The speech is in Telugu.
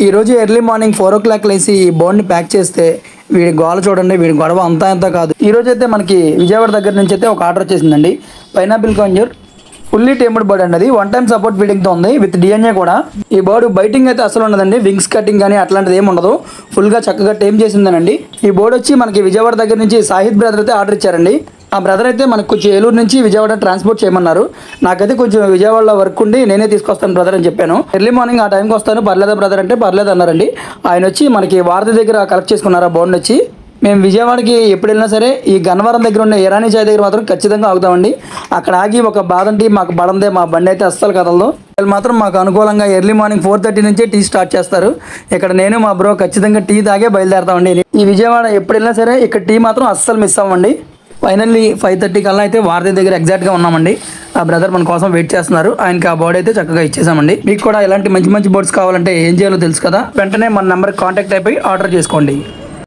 ఈరోజు ఎర్లీ మార్నింగ్ 4 o'clock లేసి ఈ బోర్డ్ని ప్యాక్ చేస్తే వీడి గోల చూడండి, వీడి గొడవ అంతా కాదు. ఈరోజు అయితే మనకి విజయవాడ దగ్గర నుంచి అయితే ఒక ఆర్డర్ వచ్చేసిందండి. Pineapple Kannauj fully tamed bird అండి. అది 1 time సపోర్ట్ ఫీడింగ్తో ఉంది విత్ DNA కూడా. ఈ బర్డ్ బైటింగ్ అయితే అసలు ఉండదండి, వింగ్స్ కటింగ్ కానీ అట్లాంటిది ఏమి ఉండదు, ఫుల్గా చక్కగా టేమ్ చేసిందనండి. ఈ బర్డ్ వచ్చి మనకి విజయవాడ దగ్గర నుంచి సాహిద్ బ్రదర్ అయితే ఆర్డర్ ఇచ్చారండి. ఆ బ్రదర్ అయితే మనకు కొంచెం ఏలూరు నుంచి విజయవాడ ట్రాన్స్పోర్ట్ చేయమన్నారు. నాకైతే కొంచెం విజయవాడలో వర్క్ ఉండి నేనే తీసుకొస్తాను బ్రదర్ అని చెప్పాను. ఎర్లీ మార్నింగ్ ఆ టైంకి వస్తాను, పర్లేదా బ్రదర్ అంటే పర్లేదు అన్నారండి. ఆయన వచ్చి మనకి వారధి దగ్గర కలెక్ట్ చేసుకున్నారు ఆ బోర్డుని వచ్చి. మేము విజయవాడకి ఎప్పుడు వెళ్ళినా సరే ఈ గన్నవరం దగ్గర ఉన్న ఇరానీ చాయ్ దగ్గర మాత్రం ఖచ్చితంగా ఆగుతామండి. అక్కడ ఆగి ఒక బాదం టీ మాకు పడందే, మా బండి అయితే అస్సలు కదలదు. వాళ్ళు మాత్రం మాకు అనుకూలంగా ఎర్లీ మార్నింగ్ 4:30 నుంచే టీ స్టార్ట్ చేస్తారు. ఇక్కడ నేను మా బ్రో ఖచ్చితంగా టీ తాగే బయలుదేరుతామండి. ఈ విజయవాడ ఎప్పుడు వెళ్ళినా సరే ఇక్కడ టీ మాత్రం అస్సలు మిస్ అవ్వండి. ఫైనల్లీ 5:30 కల్లా అయితే వారధి దగ్గర ఎగ్జాక్ట్గా ఉన్నామండి. ఆ బ్రదర్ మన కోసం వెయిట్ చేస్తున్నారు. ఆయనకి ఆ బోర్డు అయితే చక్కగా ఇచ్చేసామండి. మీకు కూడా ఇలాంటి మంచి బోర్డ్స్ కావాలంటే ఏం చేయాలో తెలుసు కదా, వెంటనే మన నెంబర్కి కాంటాక్ట్ అయిపోయి ఆర్డర్ చేసుకోండి.